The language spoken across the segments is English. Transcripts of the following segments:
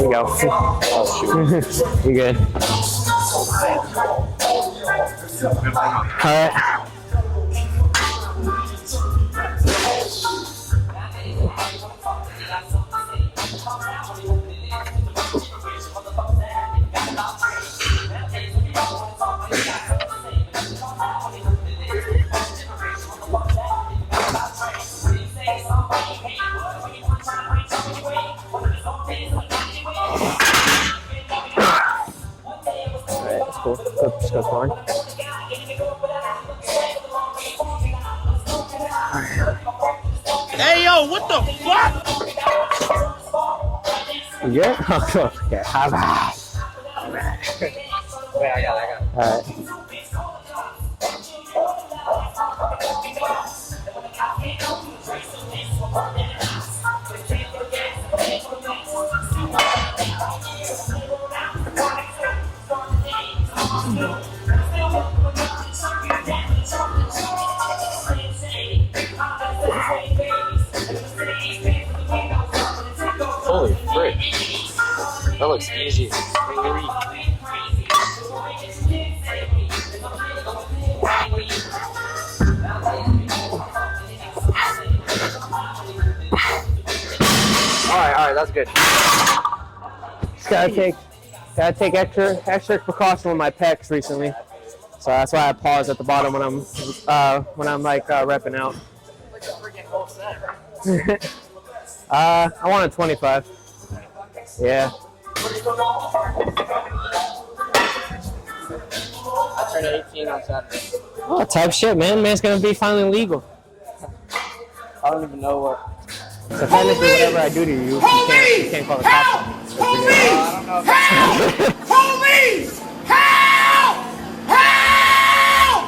you go. Oh, shoot. You good. All right. That's cool. Just go forward. Hey, yo, what the fuck? You good? Oh, okay. Wait, I got it. All right. Holy frick. That looks easy. Alright, that's good. Just gotta take extra precaution with my pecs recently. So that's why I pause at the bottom when I'm like repping out. I want a 25. Yeah. I turned 18 on Saturday. Oh, type shit, man. Man's gonna be finally legal. I don't even know what. So technically, whatever I do to you, you can't call the cops on me. I don't know if Police! Help! Help!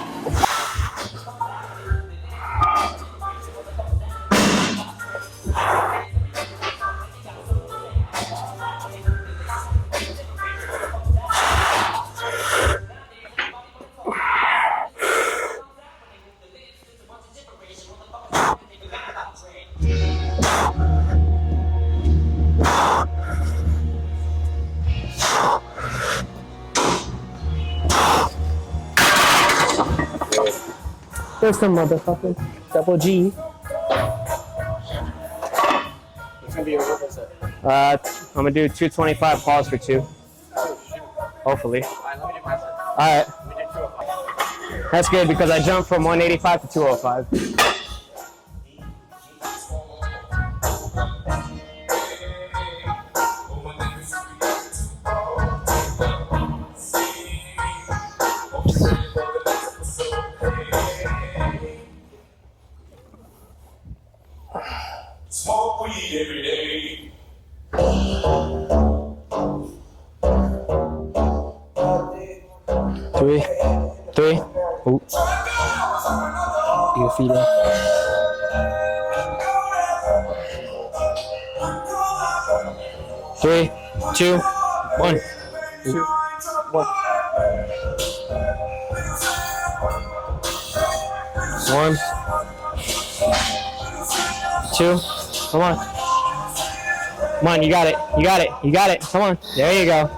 There's some motherfucker. Double G. it's gonna be a what is it? I'm gonna do 225 pause for 2. Hopefully. Alright, let me do my set. Alright. Let me do 205. That's good because I jumped from 185 to 205. Smoke weed every day. 3. Ooh. Your feet up. 3, 2, 1. 2, 1. 1, 2. Come on. Come on, you got it. You got it. You got it. Come on. There you go.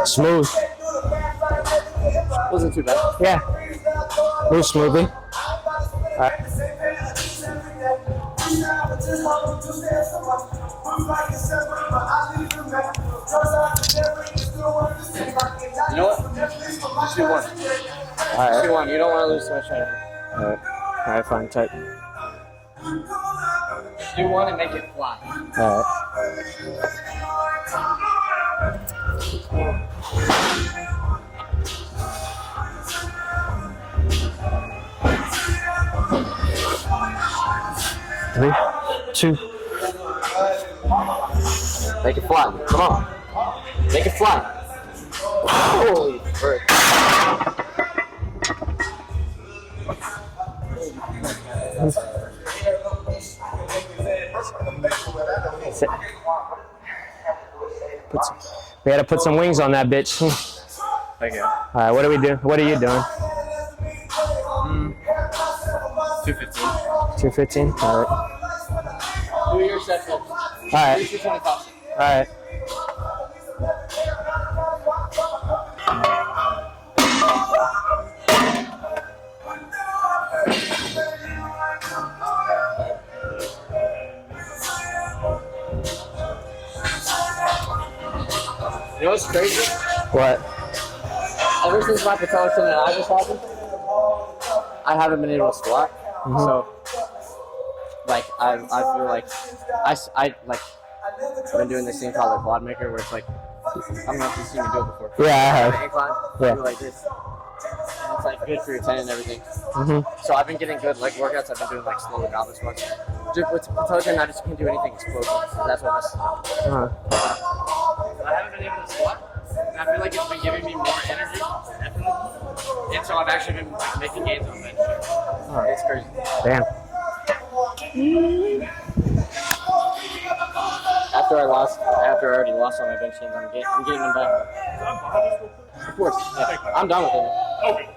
Smooth. Wasn't too bad. Yeah. Move smoothly. All right. You know what? Just do one. All right. Just do one. You don't want to lose too much time. All right. All right, fine. Tight. Just do one and make it fly. All right. 3, 2. Make it fly. Come on. Make it fly. Holy frick. We gotta put some wings on that bitch. Okay. All right, what are we doing? What are you doing? 215. 215. All right. Do your set reps. All right. 225. All right. You know what's crazy? What? Ever since my patella tendonitis happened, I haven't been able to squat. So, like, I feel like I like I've been doing this thing called a quad maker, where it's like, I don't know if you've seen me do it before. Yeah, I have. Incline, Yeah. do like this. And it's like good for your tendon and everything. Mhm. So I've been getting good leg workouts. I've been doing like slower goblet squats. Just with patella tendonitis, you can't do anything explosive. So that's what messes it up. Uh-huh. I haven't been able to squat, and I feel like it's been giving me more energy, definitely. And so I've actually been like making gains on bench. It's crazy. Damn. After I already lost all my bench gains, I'm getting them back. Of course, yeah. I'm done with it. Okay.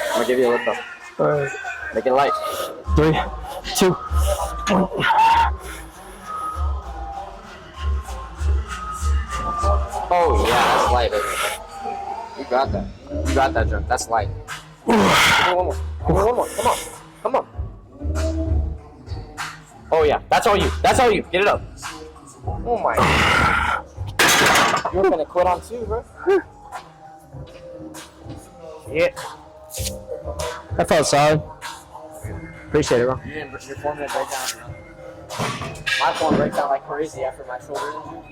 I'm gonna give you a lift up. All right. Make it light. 3, 2, 1. Oh yeah, that's light, baby. You got that. You got that, Joe. That's light. Come on, one more. Come on, one more. Come on. Come on. Oh yeah, that's all you. That's all you. Get it up. Oh my. You're gonna quit on 2, bro. Yeah. That felt solid. Appreciate it, bro. Your form didn't break down enough. My form breaks down like crazy after my shoulder injury.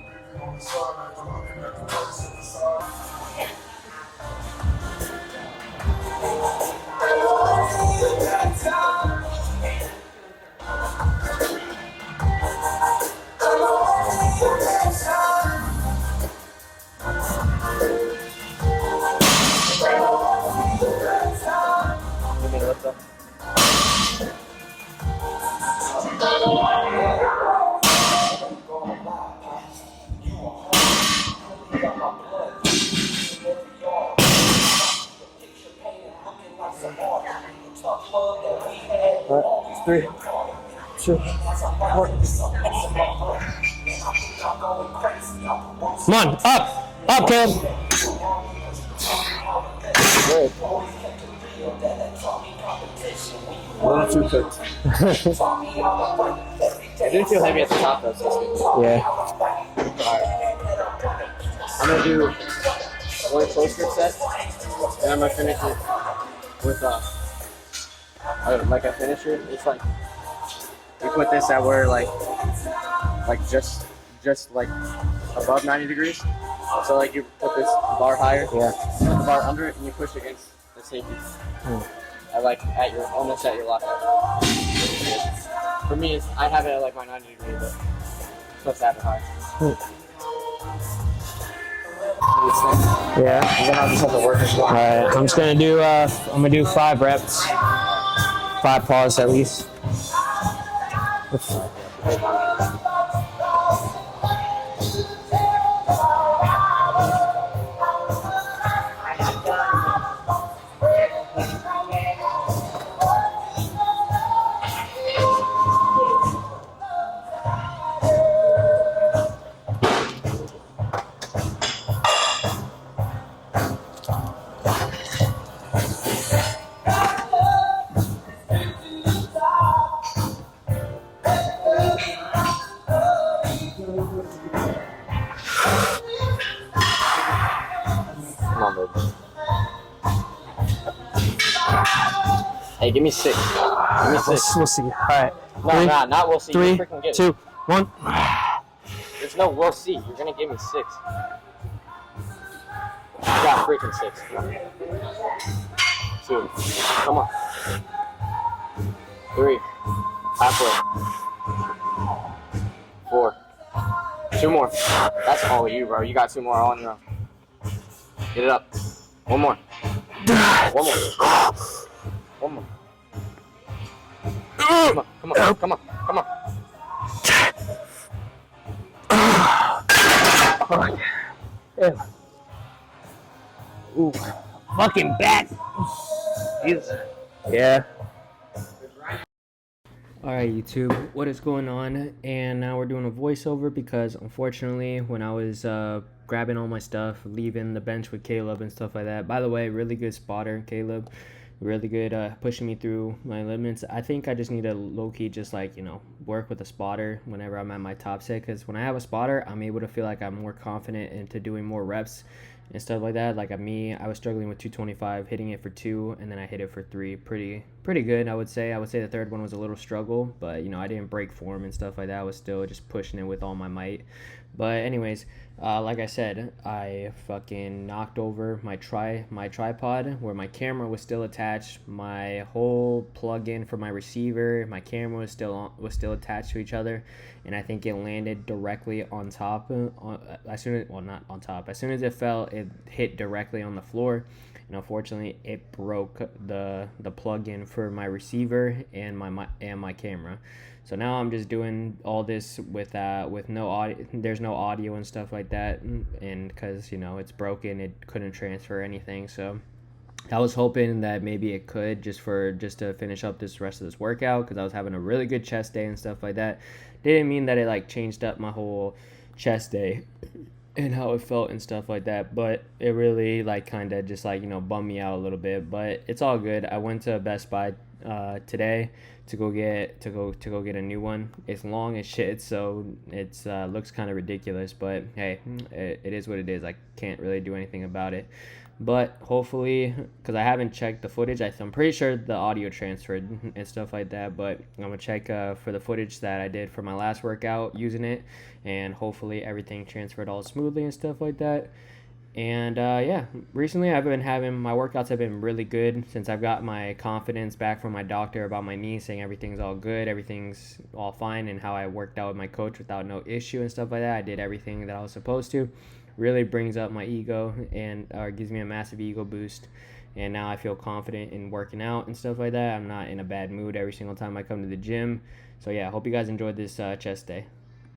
Give me a lift up. Alright, 3, 2, 1. Come on, up! Up, Caleb! Good. A little too cooked. I didn't feel heavy at the top though, so it's good. Yeah. Alright. I'm gonna do one close grip set, and I'm gonna finish it with like a finisher. It's like you put this at where like just like above 90 degrees. So like you put this bar higher, Yeah. put the bar under it, and you push against the safety. At your almost at your lockout. For me, I have it at like my 90 degree, but I'm supposed to have it high. Yeah. And then I'll just have to work as well. Alright, I'm just gonna do 5 reps. 5 pause at least. Come on, baby. Hey, give me 6. Give me 6. We'll see. Alright. No, not we'll see. You 3, freaking get it. 2, 1. There's no we'll see. You're gonna give me 6. You got freaking 6. 2. Come on. 3. Halfway. 4. 2 more. That's all you, bro. You got 2 more all on your own. Get it up. 1 more. One more. One more. Come on, come on, come on, come on. Fuck. Ew. Ooh. Fucking bat. Jesus. Yeah. Alright YouTube, what is going on? And now we're doing a voiceover because unfortunately when I was grabbing all my stuff, leaving the bench with Caleb and stuff like that. By the way, really good spotter, Caleb. Really good pushing me through my limits. I think I just need to low-key just like, you know, work with a spotter whenever I'm at my top set, because when I have a spotter, I'm able to feel like I'm more confident into doing more reps and stuff like that. Like I was struggling with 225, hitting it for 2, and then I hit it for 3. Pretty good, I would say. I would say the third one was a little struggle, but you know, I didn't break form and stuff like that. I was still just pushing it with all my might. But anyways, like I said, I fucking knocked over my tripod where my camera was still attached. My whole plug-in for my receiver, my camera was still attached to each other, and I think it landed directly on top. As soon as it fell, it hit directly on the floor, and unfortunately, it broke the plug-in for my receiver and my camera. So now I'm just doing all this with no audio. There's no audio and stuff like that, and because you know it's broken, it couldn't transfer anything. So I was hoping that maybe it could just to finish up this rest of this workout, because I was having a really good chest day and stuff like that. Didn't mean that it like changed up my whole chest day and how it felt and stuff like that, but it really like kind of just like, you know, bummed me out a little bit. But it's all good. I went to Best Buy today to go get a new one. It's long as shit, so it's looks kind of ridiculous, but hey, it is what it is. I can't really do anything about it. But hopefully, because I haven't checked the footage, I'm pretty sure the audio transferred and stuff like that, but I'm gonna check for the footage that I did for my last workout using it, and hopefully everything transferred all smoothly and stuff like that. And yeah, recently my workouts have been really good since I've got my confidence back from my doctor about my knee, saying everything's all good, everything's all fine, and how I worked out with my coach without no issue and stuff like that. I did everything that I was supposed to. Really brings up my ego and gives me a massive ego boost. And now I feel confident in working out and stuff like that. I'm not in a bad mood every single time I come to the gym. So yeah, I hope you guys enjoyed this chest day.